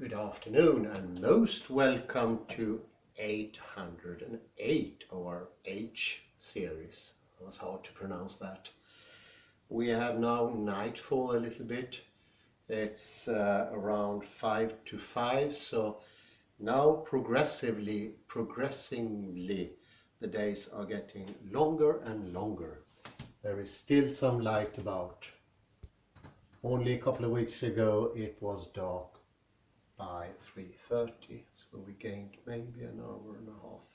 Good afternoon and most welcome to 808 of our H series. It was hard to pronounce that. We have now nightfall a little bit. It's around 5 to 5, so now progressingly the days are getting longer and longer. There is still some light about. Only a couple of weeks ago it was dark by 3:30, so we gained maybe an hour and a half.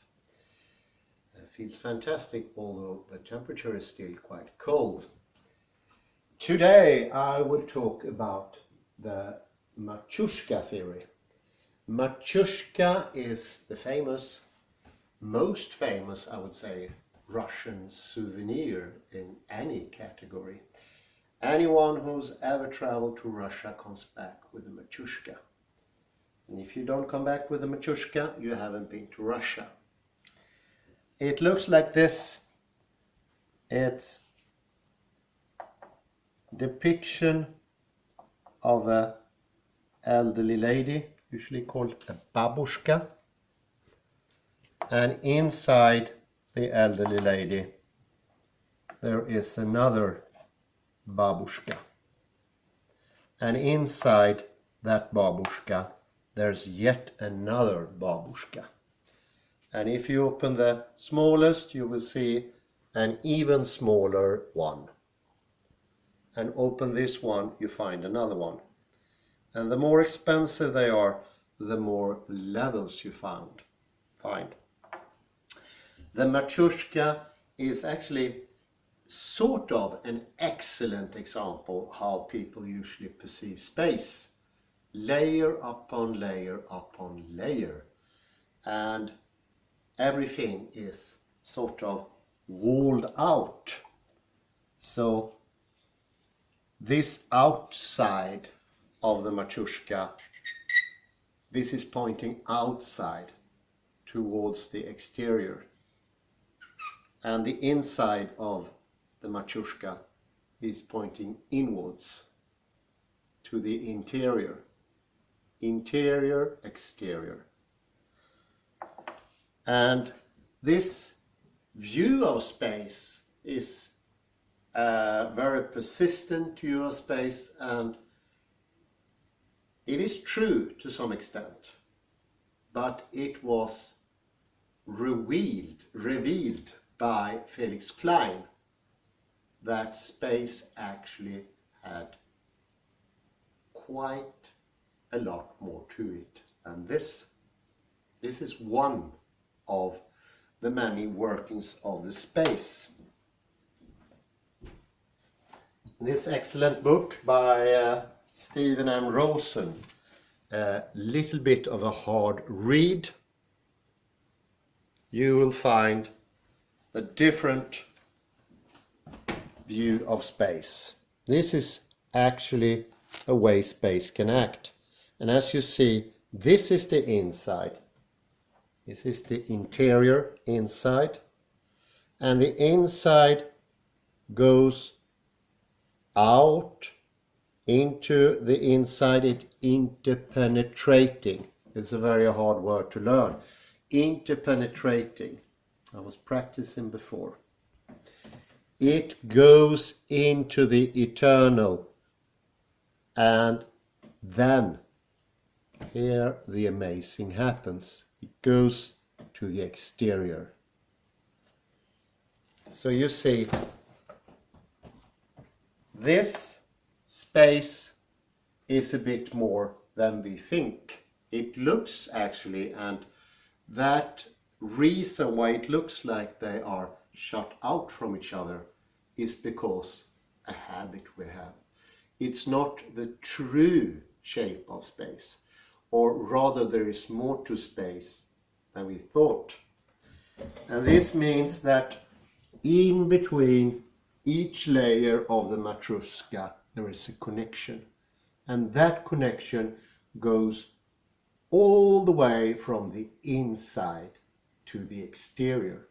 It feels fantastic, although the temperature is still quite cold. Today I will talk about the Matryoshka theory. Matryoshka is the most famous, I would say, Russian souvenir in any category. Anyone who's ever traveled to Russia comes back with a Matryoshka. And if you don't come back with a Matryoshka, you haven't been to Russia. It looks like this. It's depiction of an elderly lady, usually called a babushka. And inside the elderly lady, there is another babushka. And inside that babushka, there's yet another babushka. And if you open the smallest, you will see an even smaller one. And open this one, you find another one. And the more expensive they are, the more levels you find. The Matryoshka is actually sort of an excellent example how people usually perceive space. Layer upon layer upon layer, and everything is sort of walled out. So this outside of the Matryoshka, this is pointing outside towards the exterior, and the inside of the Matryoshka is pointing inwards to the interior. Interior, exterior. And this view of space is a very persistent view of space, and it is true to some extent, but it was revealed by Felix Klein that space actually had quite a lot more to it, and this is one of the many workings of the space. This excellent book by Stephen M. Rosen, a little bit of a hard read. You will find the different view of space. This is actually a way space can act. And as you see, this is the inside. This is the interior inside. And the inside goes out into the inside. It interpenetrating. It's a very hard word to learn. Interpenetrating. I was practicing before. It goes into the eternal. And then here the amazing happens. It goes to the exterior. So you see, this space is a bit more than we think. It looks actually, and that reason why it looks like they are shut out from each other is because a habit we have. It's not the true shape of space, or rather there is more to space than we thought. And this means that in between each layer of the Matryoshka there is a connection, and that connection goes all the way from the inside to the exterior,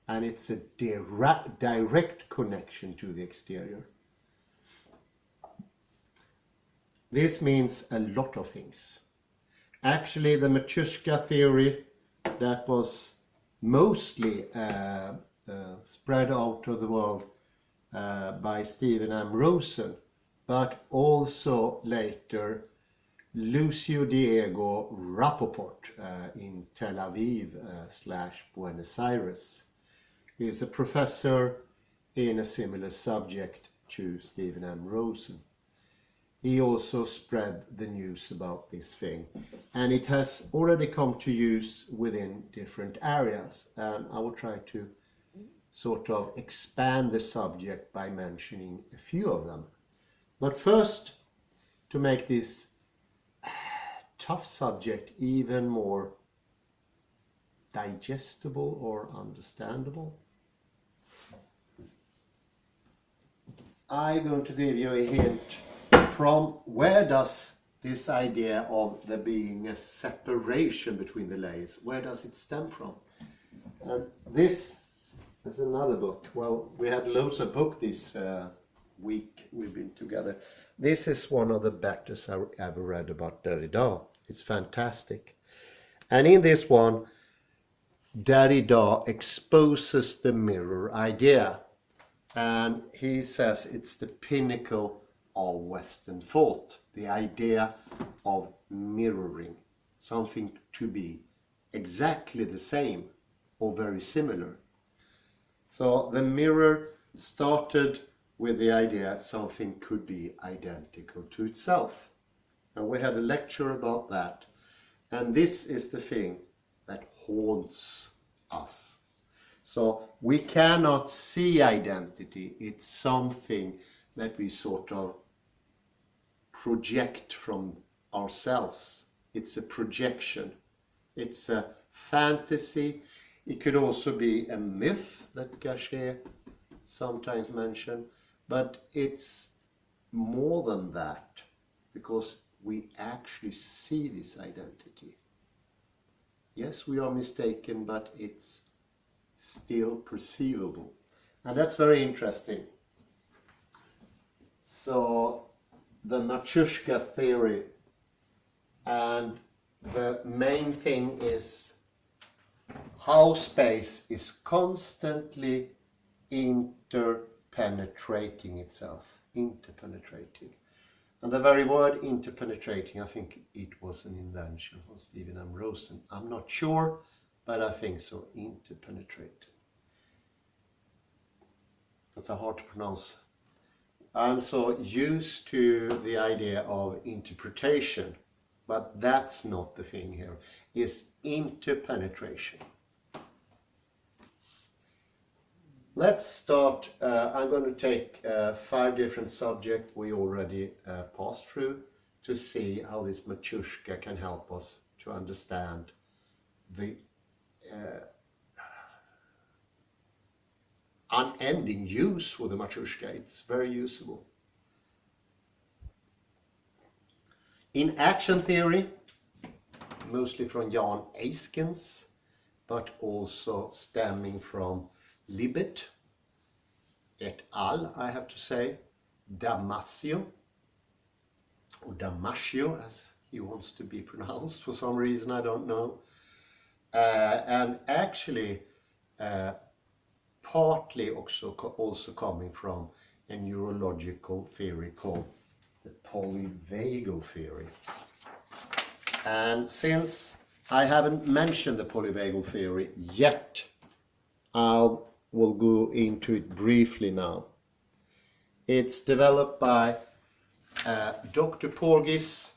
and it's a direct connection to the exterior. This means a lot of things. Actually, the Matryoshka theory that was mostly spread out of the world by Stephen M. Rosen, but also later Lucio Diego Rapoport in Tel Aviv / Buenos Aires. He is a professor in a similar subject to Stephen M. Rosen. He also spread the news about this thing, and it has already come to use within different areas, and I will try to sort of expand the subject by mentioning a few of them. But first, to make this tough subject even more digestible or understandable, I'm going to give you a hint from where does this idea of there being a separation between the layers, where does it stem from? And this is another book. Well, we had loads of books this week we've been together. This is one of the better I ever read about Derrida. It's fantastic. And in this one, Derrida exposes the mirror idea. And he says it's the pinnacle of Western thought, the idea of mirroring, something to be exactly the same or very similar. So the mirror started with the idea something could be identical to itself. And we had a lecture about that. And this is the thing that haunts us. So we cannot see identity. It's something that we sort of project from ourselves. It's a projection. It's a fantasy. It could also be a myth that Gachet sometimes mentioned, but it's more than that, because we actually see this identity. Yes, we are mistaken, but it's still perceivable. And that's very interesting. So the Matryoshka theory, and the main thing is how space is constantly interpenetrating itself, interpenetrating. And the very word interpenetrating, I think it was an invention from Stephen M. Rosen. I'm not sure, but I think so, interpenetrating. That's hard to pronounce. I'm so used to the idea of interpretation, but that's not the thing here. It's interpenetration. Let's start. I'm going to take 5 different subjects we already passed through to see how this Matryoshka can help us to understand the unending use for the Matryoshka. It's very usable. In action theory, mostly from Jan Eyskens, but also stemming from Libet et al., I have to say, Damasio, or Damasio as he wants to be pronounced for some reason, I don't know. And actually partly also coming from a neurological theory called the Polyvagal Theory. And since I haven't mentioned the Polyvagal Theory yet, I will go into it briefly now. It's developed by Dr. Porges,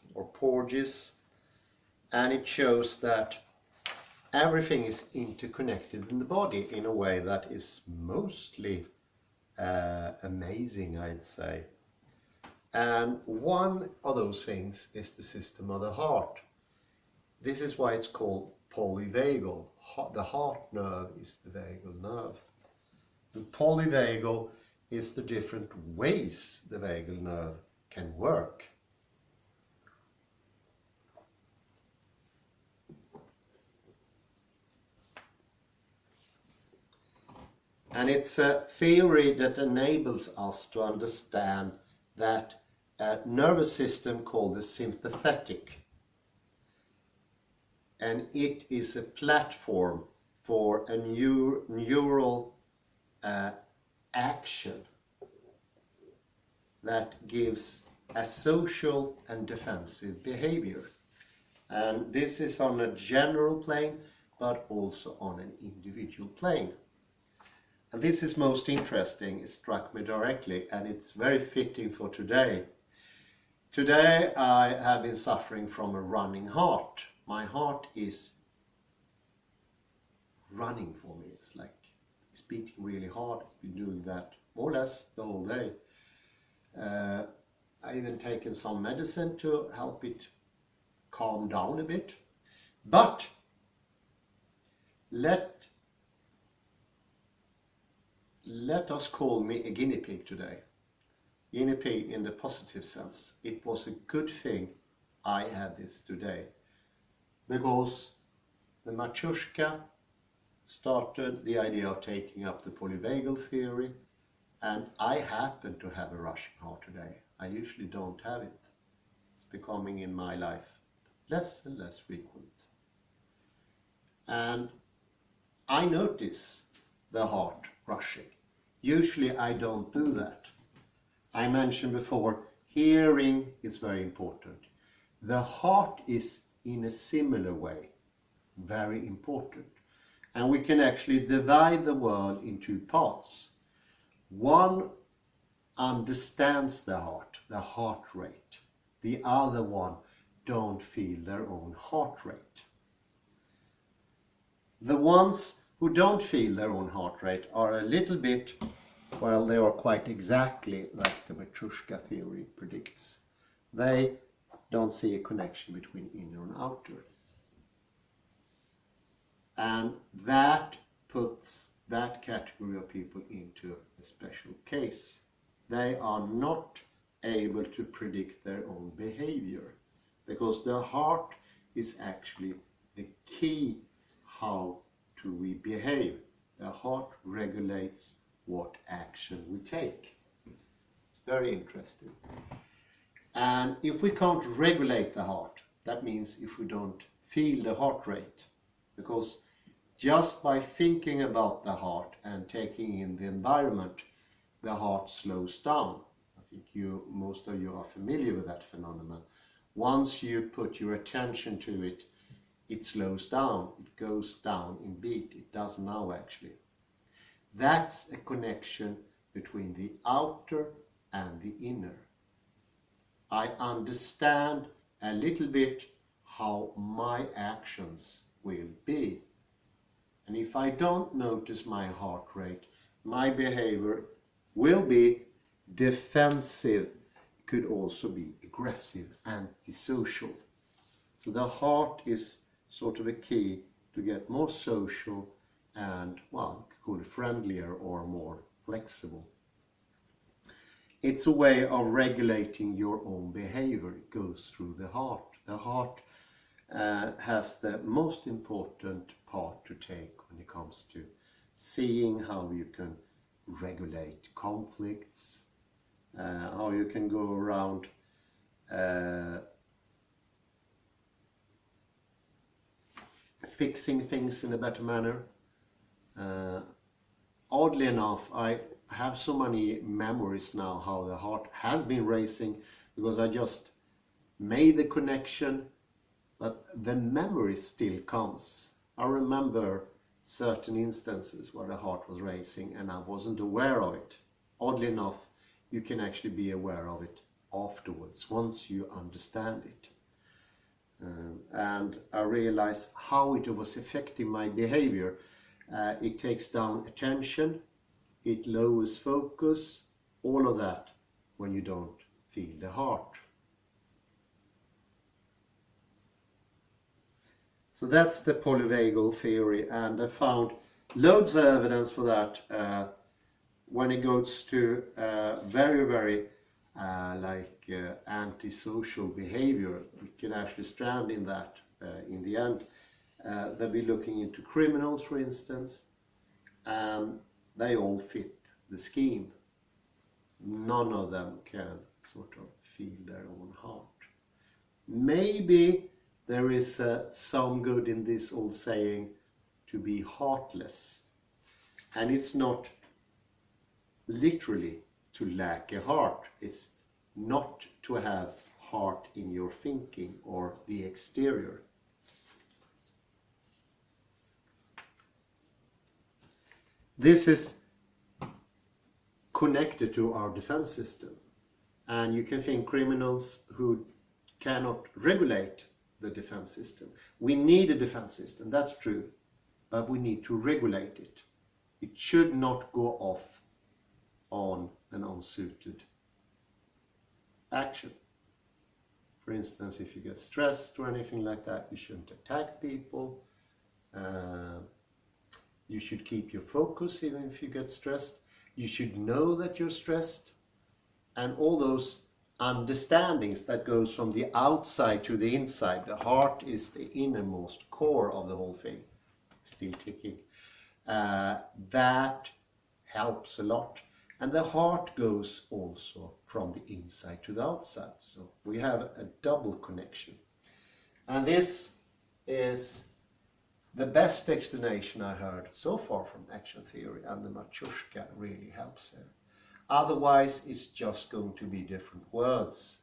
and it shows that everything is interconnected in the body in a way that is mostly amazing, I'd say. And one of those things is the system of the heart. This is why it's called polyvagal. The heart nerve is the vagal nerve. And polyvagal is the different ways the vagal nerve can work. And it's a theory that enables us to understand that a nervous system called the sympathetic and it is a platform for a neural action that gives a social and defensive behavior. And this is on a general plane, but also on an individual plane. And this is most interesting. It struck me directly, and it's very fitting for today. Today I have been suffering from a running heart. My heart is running for me. It's like it's beating really hard. It's been doing that more or less the whole day. I even taken some medicine to help it calm down a bit. But let us call me a guinea pig today. Guinea pig in the positive sense. It was a good thing I had this today, because the Matryoshka started the idea of taking up the Polyvagal Theory, and I happen to have a rushing heart today. I usually don't have it. It's becoming in my life less and less frequent. And I notice the heart rushing. Usually I don't do that. I mentioned before, hearing is very important. The heart is in a similar way very important. And we can actually divide the world in two parts. One understands the heart rate. The other one don't feel their own heart rate. The ones who don't feel their own heart rate are a little bit, well, they are quite exactly like the Matryoshka theory predicts. They don't see a connection between inner and outer. And that puts that category of people into a special case. They are not able to predict their own behavior, because the heart is actually the key how do we behave. The heart regulates what action we take. It's very interesting. And if we can't regulate the heart, that means if we don't feel the heart rate, because just by thinking about the heart and taking in the environment, the heart slows down. I think most of you are familiar with that phenomenon. Once you put your attention to it, it slows down. It goes down in beat. It does now actually. That's a connection between the outer and the inner. I understand a little bit how my actions will be. And if I don't notice my heart rate, my behavior will be defensive, could also be aggressive, antisocial. So the heart is sort of a key to get more social and, well, you could call it friendlier or more flexible. It's a way of regulating your own behavior. It goes through the heart. The heart has the most important part to take when it comes to seeing how you can regulate conflicts, how you can go around fixing things in a better manner. Oddly enough, I have so many memories now how the heart has been racing, because I just made the connection, but the memory still comes. I remember certain instances where the heart was racing and I wasn't aware of it. Oddly enough, you can actually be aware of it afterwards, once you understand it. And I realized how it was affecting my behavior. It takes down attention, it lowers focus, all of that when you don't feel the heart. So that's the polyvagal theory, and I found loads of evidence for that when it goes to very antisocial behavior. We can actually strand in that in the end. They'll be looking into criminals, for instance, and they all fit the scheme. None of them can sort of feel their own heart. Maybe there is some good in this old saying, to be heartless. And it's not literally to lack a heart. It's not to have heart in your thinking or the exterior. This is connected to our defense system. And you can think criminals who cannot regulate the defense system. We need a defense system, that's true, but we need to regulate it. It should not go off on an unsuited action. For instance, if you get stressed or anything like that, you shouldn't attack people. You should keep your focus even if you get stressed. You should know that you're stressed. And all those understandings that goes from the outside to the inside. The heart is the innermost core of the whole thing. Still ticking. That helps a lot. And the heart goes also from the inside to the outside. So we have a double connection. And this is the best explanation I heard so far from action theory, and the Matryoshka really helps there. Otherwise, it's just going to be different words.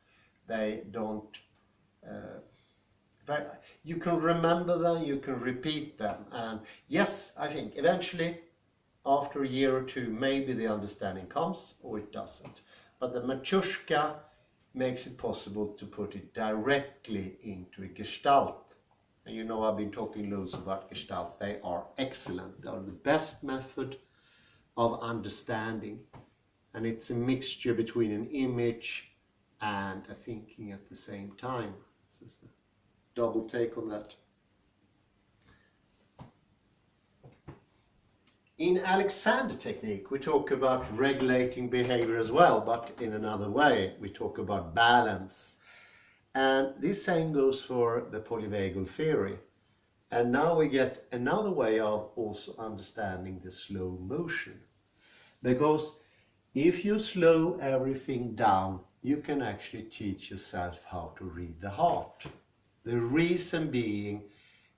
They don't... you can remember them, you can repeat them. And yes, I think eventually, after a year or two, maybe the understanding comes, or it doesn't. But the Matryoshka makes it possible to put it directly into a gestalt. And you know, I've been talking loads about gestalt. They are excellent. They are the best method of understanding. And it's a mixture between an image and a thinking at the same time. This is a double take on that. In Alexander technique, we talk about regulating behavior as well, but in another way. We talk about balance. And this same goes for the Polyvagal Theory. And now we get another way of also understanding the slow motion. Because if you slow everything down, you can actually teach yourself how to read the heart. The reason being,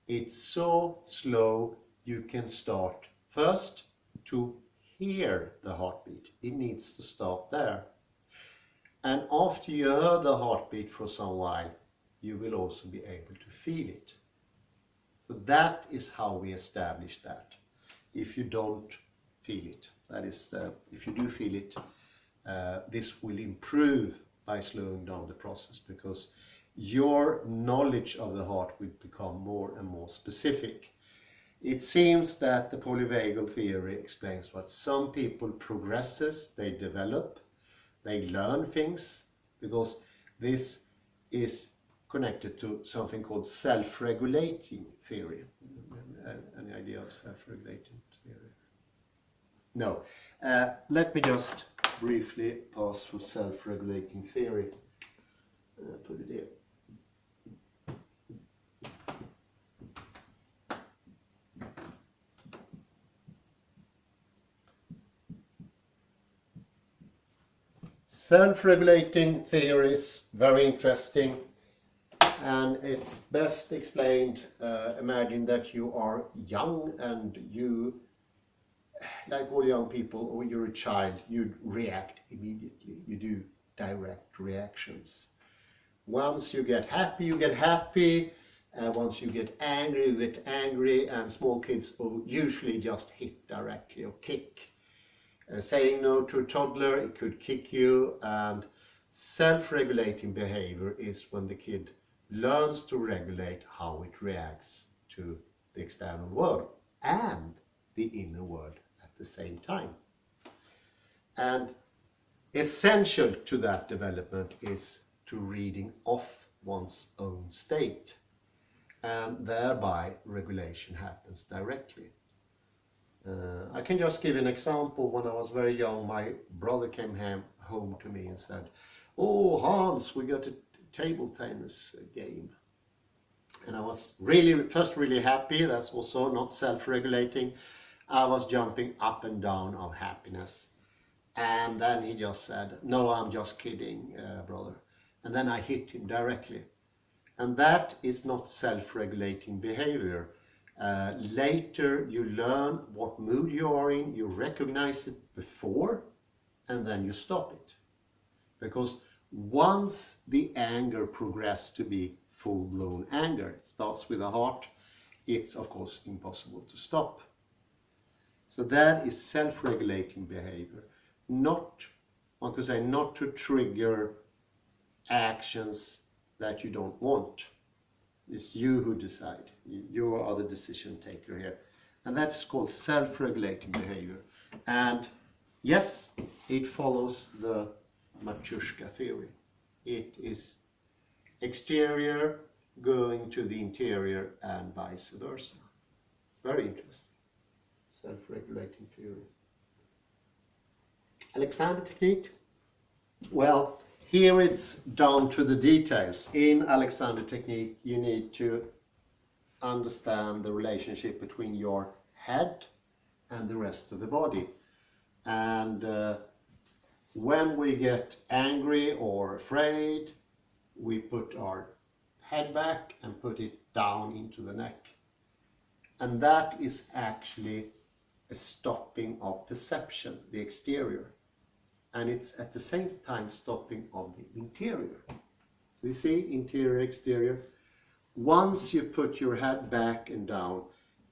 it's so slow, you can start first to hear the heartbeat. It needs to start there. And after you heard the heartbeat for some while, you will also be able to feel it. So that is how we establish that. If you don't feel it, that is, if you do feel it, this will improve by slowing down the process, because your knowledge of the heart will become more and more specific. It seems that the Polyvagal Theory explains what some people progresses, they develop, they learn things, because this is connected to something called self-regulating theory. Any idea of self-regulating theory? No. Let me just briefly pass for self-regulating theory. Put it here. Self-regulating theory is very interesting, and it's best explained. Imagine that you are young and you, like all young people, or you're a child, you react immediately. You do direct reactions. Once you get happy, you get happy. Once you get angry, you get angry. And small kids will usually just hit directly or kick. Saying no to a toddler, it could kick you. And self-regulating behavior is when the kid learns to regulate how it reacts to the external world and the inner world at the same time. And essential to that development is to reading off one's own state, and thereby regulation happens directly. I can just give an example. When I was very young, my brother came home to me and said, "Oh, Hans, we got a table tennis game." And I was really happy. That's also not self-regulating. I was jumping up and down of happiness. And then he just said, "No, I'm just kidding, brother." And then I hit him directly. And that is not self-regulating behavior. Later you learn what mood you are in, you recognize it before, and then you stop it. Because once the anger progresses to be full-blown anger, it starts with the heart, it's of course impossible to stop. So that is self-regulating behavior. Not, one could say, not to trigger actions that you don't want. It's you who decide. You are the decision taker here. And that's called self-regulating behavior. And yes, it follows the Matryoshka theory. It is exterior going to the interior and vice versa. Very interesting. Self-regulating theory. Alexander technique? Well, here it's down to the details. In Alexander technique, you need to understand the relationship between your head and the rest of the body. And when we get angry or afraid, we put our head back and put it down into the neck. And that is actually a stopping of perception, the exterior. And it's at the same time stopping of the interior. So you see, interior, exterior. Once you put your head back and down,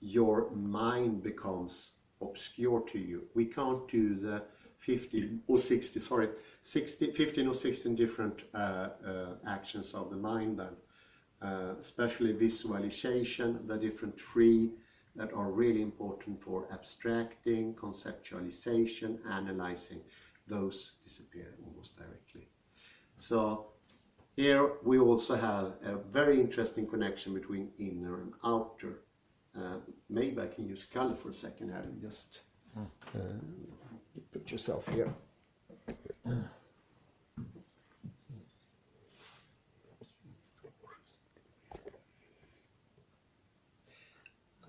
your mind becomes obscure to you. We can't do the 15 or 16 different actions of the mind then. Especially visualization, the different three that are really important for abstracting, conceptualization, analyzing. Those disappear almost directly. So here we also have a very interesting connection between inner and outer. Maybe I can use color for a second here and just put yourself here.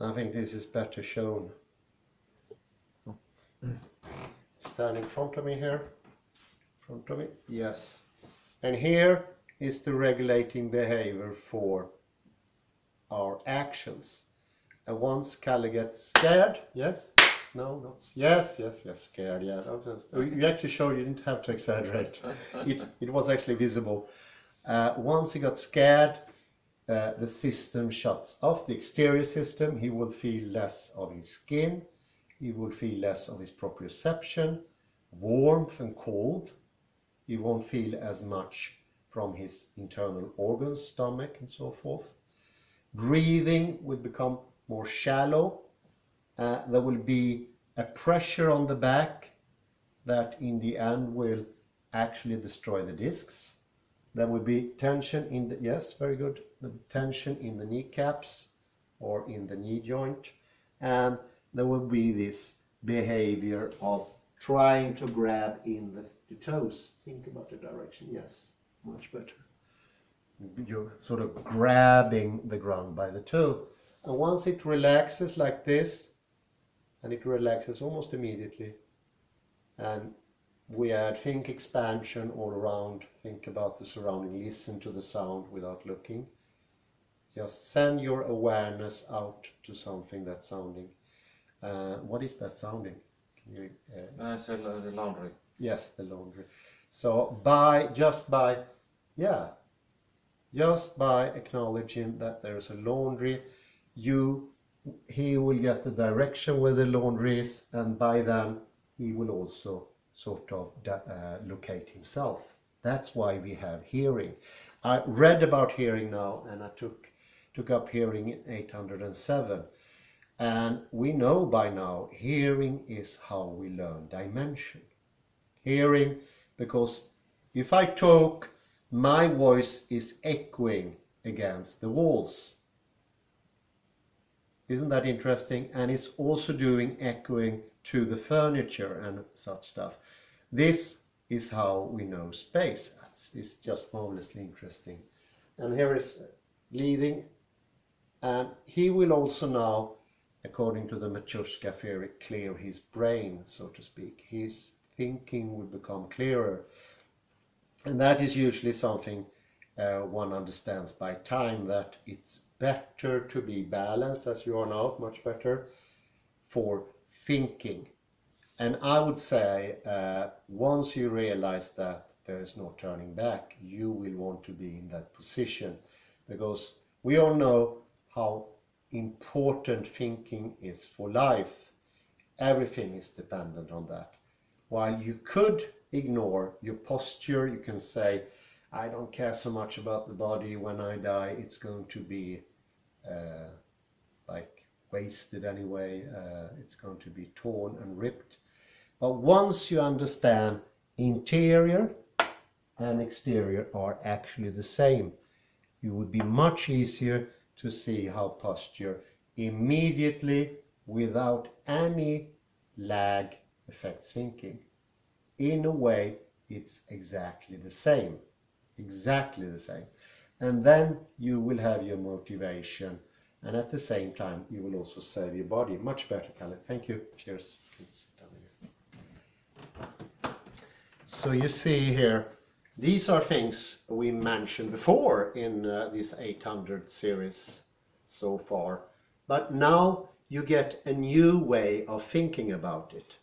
I think this is better shown. Stand in front of me here. Front of me, yes. And here is the regulating behavior for our actions. And once Kalle gets scared, yes? No, not, yes, scared, yeah. You actually showed you didn't have to exaggerate. It was actually visible. Once he got scared, the system shuts off, the exterior system. He will feel less of his skin. He will feel less of his proprioception, warmth and cold. He won't feel as much from his internal organs, stomach and so forth. Breathing will become more shallow. There will be a pressure on the back that in the end will actually destroy the discs. There will be tension in the, yes, very good, the tension in the kneecaps or in the knee joint. And there will be this behavior of trying to grab in the toes. Think about the direction, yes, much better. You're sort of grabbing the ground by the toe. And once it relaxes like this, and it relaxes almost immediately, and we add think expansion all around, think about the surrounding, listen to the sound without looking. Just send your awareness out to something that's sounding. What is that sounding? Can you, it's the laundry. Yes, the laundry. So just by acknowledging that there's a laundry, he will get the direction where the laundry is, and by then he will also sort of locate himself. That's why we have hearing. I read about hearing now, and I took up hearing in 807. And we know by now, hearing is how we learn dimension. Hearing, because if I talk, my voice is echoing against the walls. Isn't that interesting? And it's also doing echoing to the furniture and such stuff. This is how we know space. It's just marvelously interesting. And here is leading, and he will also now, according to the Matryoshka theory, clear his brain, so to speak. His thinking will become clearer. And that is usually something one understands by time that it's better to be balanced, as you are now, much better, for thinking. And I would say once you realize that there is no turning back, you will want to be in that position, because we all know how important thinking is for life. Everything is dependent on that. While you could ignore your posture, you can say, I don't care so much about the body. When I die, it's going to be like wasted anyway. It's going to be torn and ripped. But once you understand interior and exterior are actually the same, it would be much easier to see how posture immediately, without any lag, affects thinking. In a way, it's exactly the same. Exactly the same. And then you will have your motivation, and at the same time you will also serve your body much better. Kalle, thank you. Cheers. Sit down here. So you see here, these are things we mentioned before in this 800 series so far, but now you get a new way of thinking about it.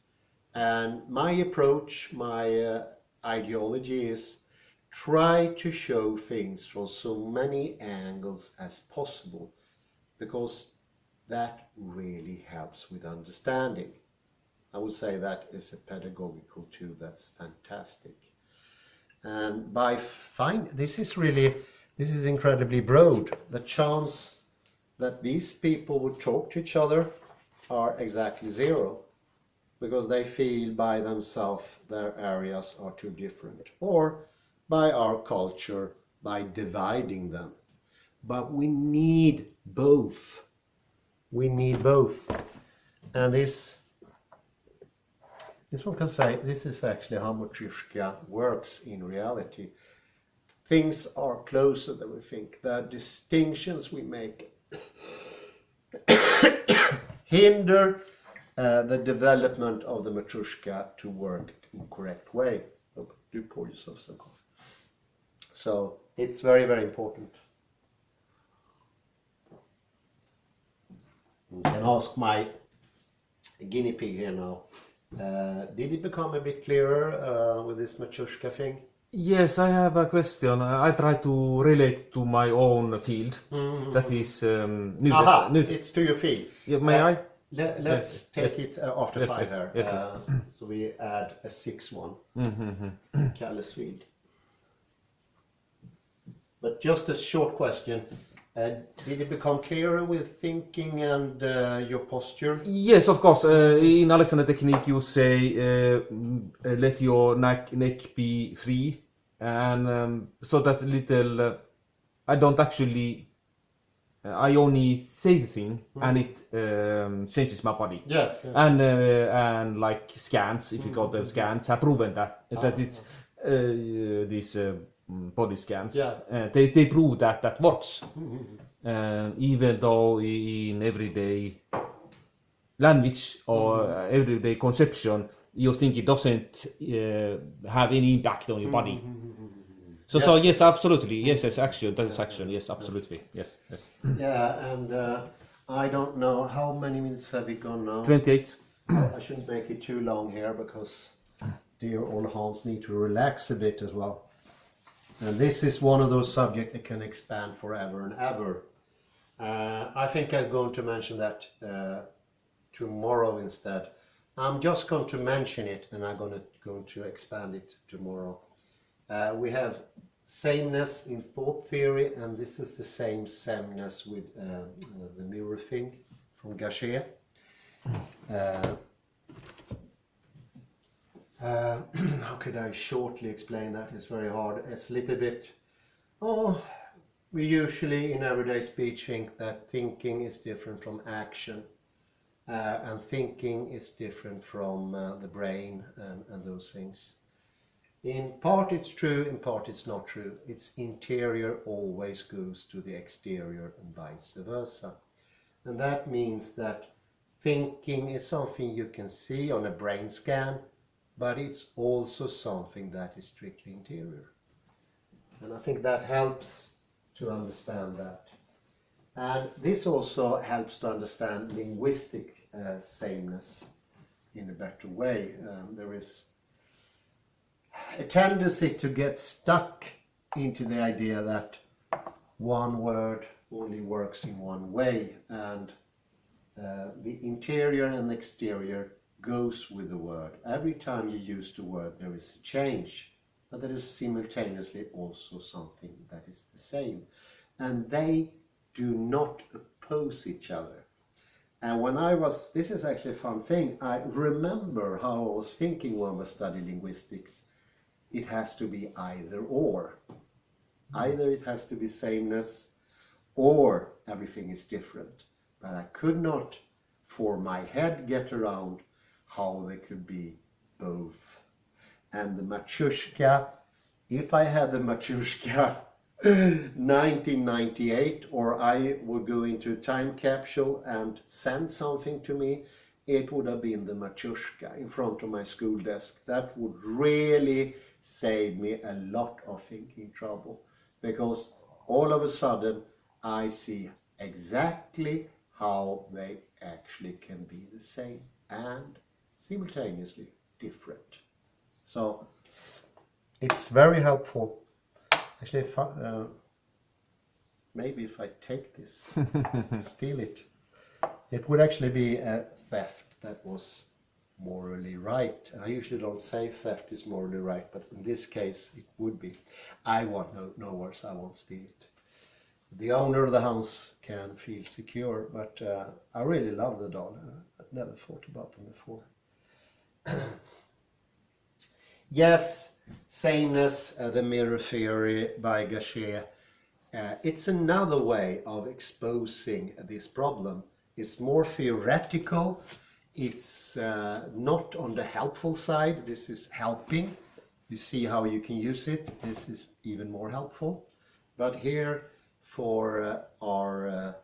And my approach, my ideology is try to show things from so many angles as possible, because that really helps with understanding. I would say that is a pedagogical tool that's fantastic. And by this is incredibly broad. The chance that these people would talk to each other are exactly zero, because they feel by themselves their areas are too different, or by our culture, by dividing them. But we need both. We need both. And this one can say, this is actually how Matryoshka works in reality. Things are closer than we think. The distinctions we make hinder the development of the Matryoshka to work in the correct way. Oh, do pour yourself some coffee. So it's very, very important. You can ask my guinea pig here now. Did it become a bit clearer with this Matryoshka thing? Yes, I have a question. I try to relate to my own field. That is It's to your field. Yeah, may I? Let's take it after Yes, 5 yes, here. yes. So we add a 6th one. Kalle's field. But just a short question. Did it become clearer with thinking and your posture? Yes, of course. In Alexander technique, you say let your neck be free, and so that little. I don't actually. I only say the thing, and it changes my body. Yes. And like scans, if you got the scans, have proven that it's these body scans. Yeah. They prove that works. Even though in everyday language or everyday conception, you think it doesn't have any impact on your body. So yes, absolutely. Yes, action. That is action. Yes, absolutely. Yes. Yeah, and I don't know how many minutes have we gone now. 28. I shouldn't make it too long here, because dear old Hans need to relax a bit as well. And this is one of those subjects that can expand forever and ever. I think I'm going to mention that tomorrow instead. I'm just going to mention it, and I'm going to expand it tomorrow. We have sameness in thought theory, and this is the same sameness with the mirror thing from Gachet. How could I shortly explain that? It's very hard. It's a little bit, we usually in everyday speech think that thinking is different from action, and thinking is different from the brain and those things. In part it's true, in part it's not true. Its interior always goes to the exterior and vice versa. And that means that thinking is something you can see on a brain scan, but it's also something that is strictly interior. And I think that helps to understand that. And this also helps to understand linguistic sameness in a better way. There is a tendency to get stuck into the idea that one word only works in one way, and the interior and the exterior goes with the word. Every time you use the word, there is a change, but there is simultaneously also something that is the same, and they do not oppose each other. And when this is actually a fun thing, I remember how I was thinking when I was studying linguistics. It has to be either or. Either it has to be sameness or everything is different. But I could not, for my head, get around how they could be both. And the Matryoshka, if I had the Matryoshka 1998, or I would go into a time capsule and send something to me, it would have been the Matryoshka in front of my school desk. That would really save me a lot of thinking trouble, because all of a sudden I see exactly how they actually can be the same and simultaneously different. So it's very helpful. Actually, maybe if I take this, steal it, it would actually be a theft that was morally right. And I usually don't say theft is morally right, but in this case it would be. I want no worse, I won't steal it. The owner of the house can feel secure, but I really love the doll. I've never thought about them before. Yes, Sameness, the mirror theory by Gachet. It's another way of exposing this problem. It's more theoretical. It's not on the helpful side. This is helping. You see how you can use it. This is even more helpful. But here, for our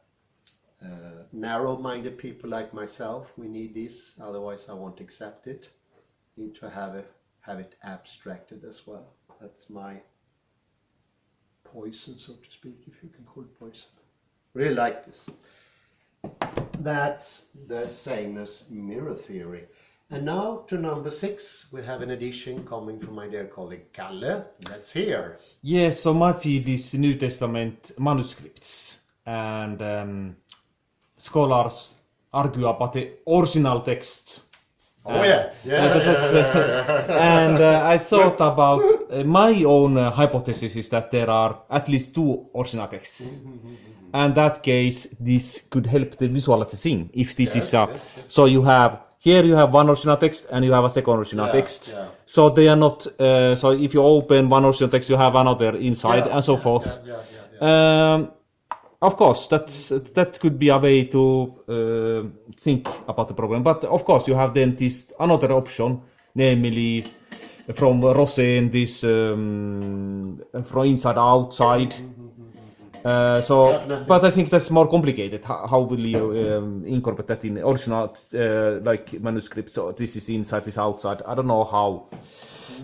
narrow-minded people like myself, we need this. Otherwise, I won't accept it. Need to have it abstracted as well. That's my poison, so to speak, if you can call it poison. Really like this. That's the sameness mirror theory. And now to number 6, we have an edition coming from my dear colleague Kalle. Let's hear. Yes, so my field is New Testament manuscripts, and scholars argue about the original text. Oh yeah. And I thought about my own hypothesis is that there are at least 2 original texts. And that case, this could help the visualize the thing. If this is so you have one original text and you have a second original text. Yeah. So they are not. So if you open one original text, you have another inside and so forth. Of course, that could be a way to think about the problem. But of course, you have then this another option, namely from Rosen, this from inside outside. But I think that's more complicated. How will you incorporate that in original like manuscript? So this is inside, this outside. I don't know how.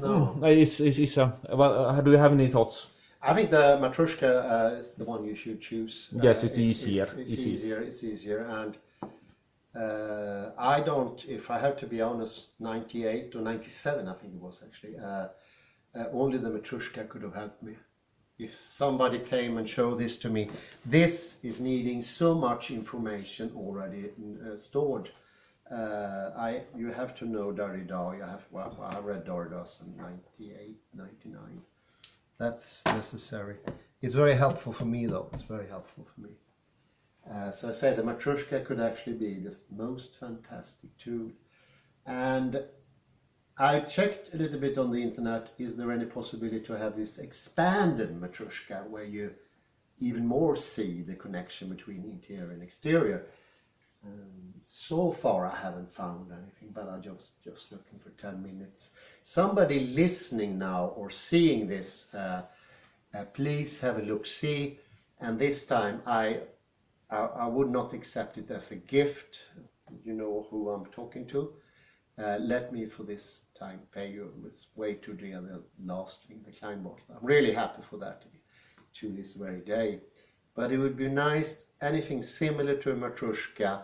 No. Do you have any thoughts? I think the Matryoshka is the one you should choose. Yes, it's easier. It's easier, and I don't. If I have to be honest, 98 or 97, I think it was actually. Only the Matryoshka could have helped me. If somebody came and showed this to me, this is needing so much information already stored. You have to know Derrida. I read Derrida's in 98, 99. That's necessary. It's very helpful for me, though. It's very helpful for me. So I say the Matryoshka could actually be the most fantastic tool. And I checked a little bit on the internet. Is there any possibility to have this expanded Matryoshka where you even more see the connection between interior and exterior? So far I haven't found anything, but I'm just looking for 10 minutes. Somebody listening now or seeing this, please have a look-see. And this time I would not accept it as a gift. You know who I'm talking to. let me for this time pay you. Let's wait to the last thing, the Klein bottle. I'm really happy for that to this very day. But it would be nice, anything similar to a Matrushka.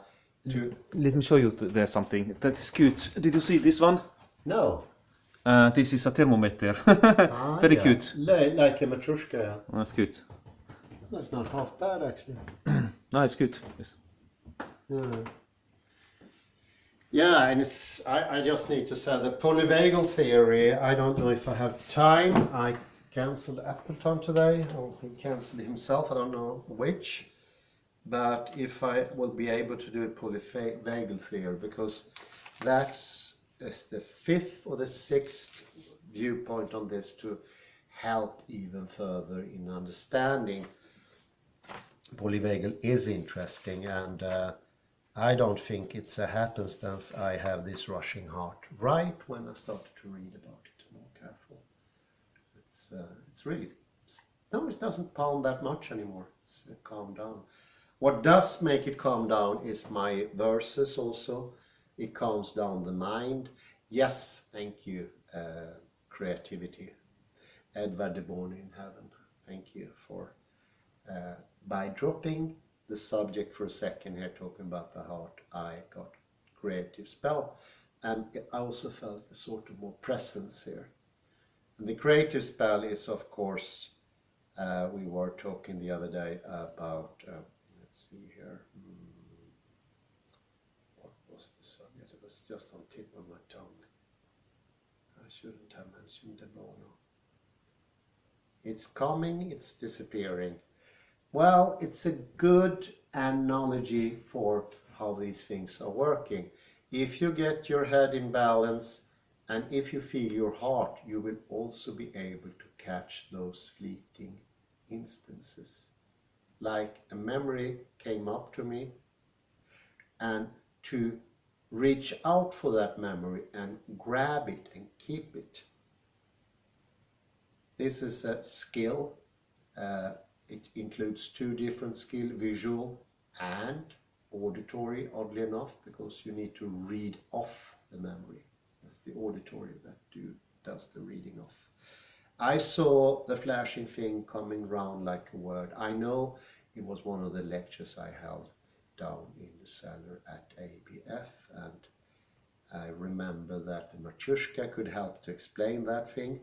Let me show you there something. That's cute. Did you see this one? No. This is a thermometer. Very cute. Like a Matrushka. Yeah. That's cute. That's not half bad actually. No, it's good. Yes. Yeah, and I just need to say the Polyvagal Theory, I don't know if I have time. I cancelled Appleton today, or he cancelled himself, I don't know which. But if I will be able to do a Polyvagal Theory, because that's the 5th or the 6th viewpoint on this to help even further in understanding. Polyvagal is interesting, and I don't think it's a happenstance I have this rushing heart right when I started to read about it. More careful. It's really, no, it doesn't pound that much anymore. It's calmed down. What does make it calm down is my verses also. It calms down the mind. Yes, thank you, creativity. Edward de Born in Heaven. Thank you for, by dropping the subject for a second here, talking about the heart, I got creative spell, and I also felt a sort of more presence here. And the creative spell is, of course, we were talking the other day about, let's see here, what was the subject? It was just on tip of my tongue. I shouldn't have mentioned the bono. It's coming, it's disappearing. Well, it's a good analogy for how these things are working. If you get your head in balance and if you feel your heart, you will also be able to catch those fleeting instances. Like a memory came up to me, and to reach out for that memory and grab it and keep it. This is a skill. It includes 2 different skills, visual and auditory, oddly enough, because you need to read off the memory. It's the auditory that does the reading off. I saw the flashing thing coming round like a word. I know it was one of the lectures I held down in the cellar at ABF, and I remember that the Matryoshka could help to explain that thing.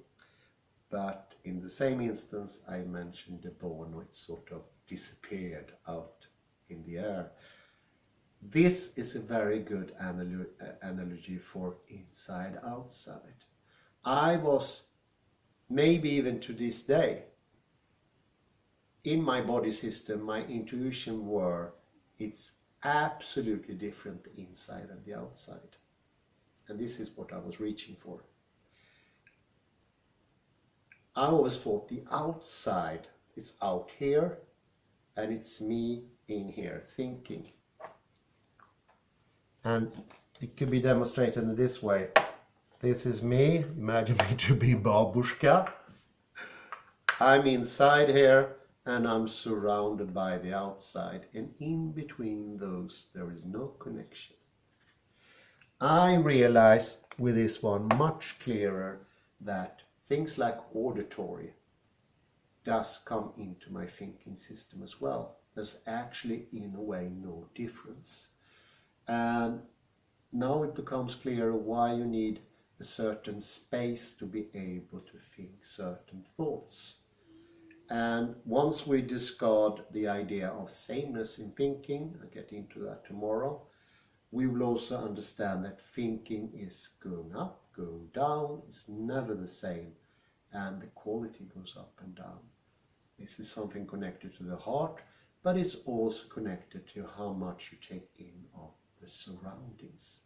But in the same instance, I mentioned the bono, it sort of disappeared out in the air. This is a very good analogy for inside-outside. I was, maybe even to this day, in my body system, my intuition were, it's absolutely different the inside and the outside. And this is what I was reaching for. I always thought the outside, it's out here, and it's me in here thinking. And it could be demonstrated in this way. This is me, imagine me to be babushka. I'm inside here, and I'm surrounded by the outside, and in between those there is no connection. I realize with this one much clearer that things like auditory does come into my thinking system as well. There's actually, in a way, no difference. And now it becomes clearer why you need a certain space to be able to think certain thoughts. And once we discard the idea of sameness in thinking, I'll get into that tomorrow, we will also understand that thinking is going up, going down, it's never the same, and the quality goes up and down. This is something connected to the heart, but it's also connected to how much you take in of the surroundings.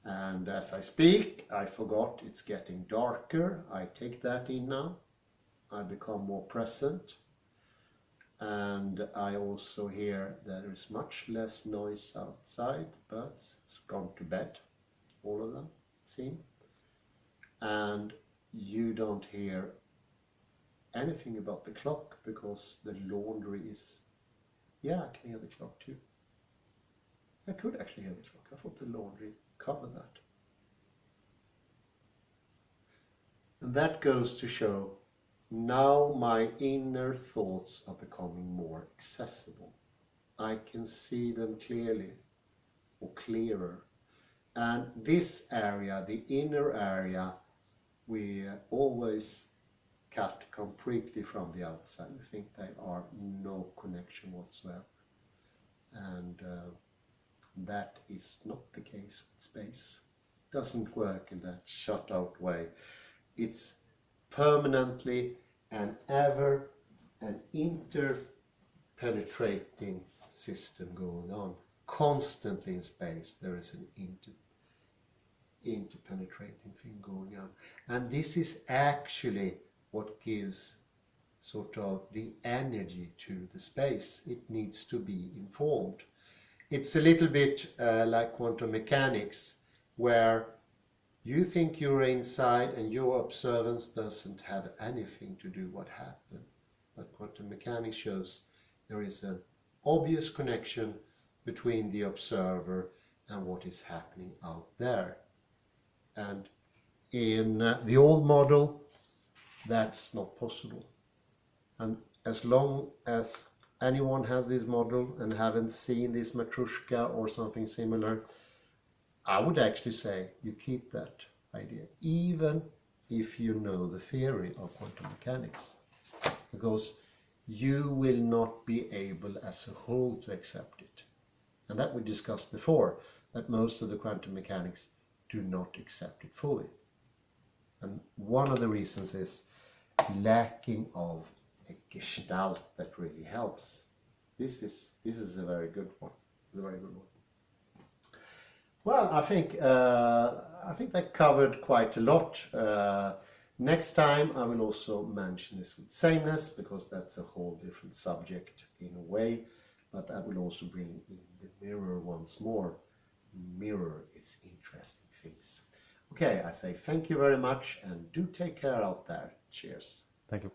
And as I speak, I forgot it's getting darker. I take that in now. I become more present. And I also hear there is much less noise outside. Birds has gone to bed, all of them, it seems. And you don't hear anything about the clock because the laundry is, yeah, I can hear the clock too. I could actually hear the clock. I thought the laundry covered that. And that goes to show now my inner thoughts are becoming more accessible. I can see them clearly, or clearer. And this area, the inner area, we always cut completely from the outside. We think they are no connection whatsoever. And that is not the case with space. It doesn't work in that shut out way. It's permanently and ever an interpenetrating system going on. Constantly in space there is an interpenetrating thing going on. And this is actually what gives sort of the energy to the space. It needs to be informed. It's a little bit like quantum mechanics, where you think you're inside and your observance doesn't have anything to do what happened. But quantum mechanics shows there is an obvious connection between the observer and what is happening out there. And in the old model, that's not possible. And as long as anyone has this model and haven't seen this Matrushka or something similar, I would actually say you keep that idea, even if you know the theory of quantum mechanics, because you will not be able as a whole to accept it. And that we discussed before, that most of the quantum mechanics do not accept it fully. And one of the reasons is lacking of a gestalt that really helps. This is a very good one. A very good one. Well, I think that covered quite a lot. Next time I will also mention this with sameness, because that's a whole different subject in a way. But I will also bring in the mirror once more. Mirror is interesting things. Okay, I say thank you very much and do take care out there. Cheers. Thank you.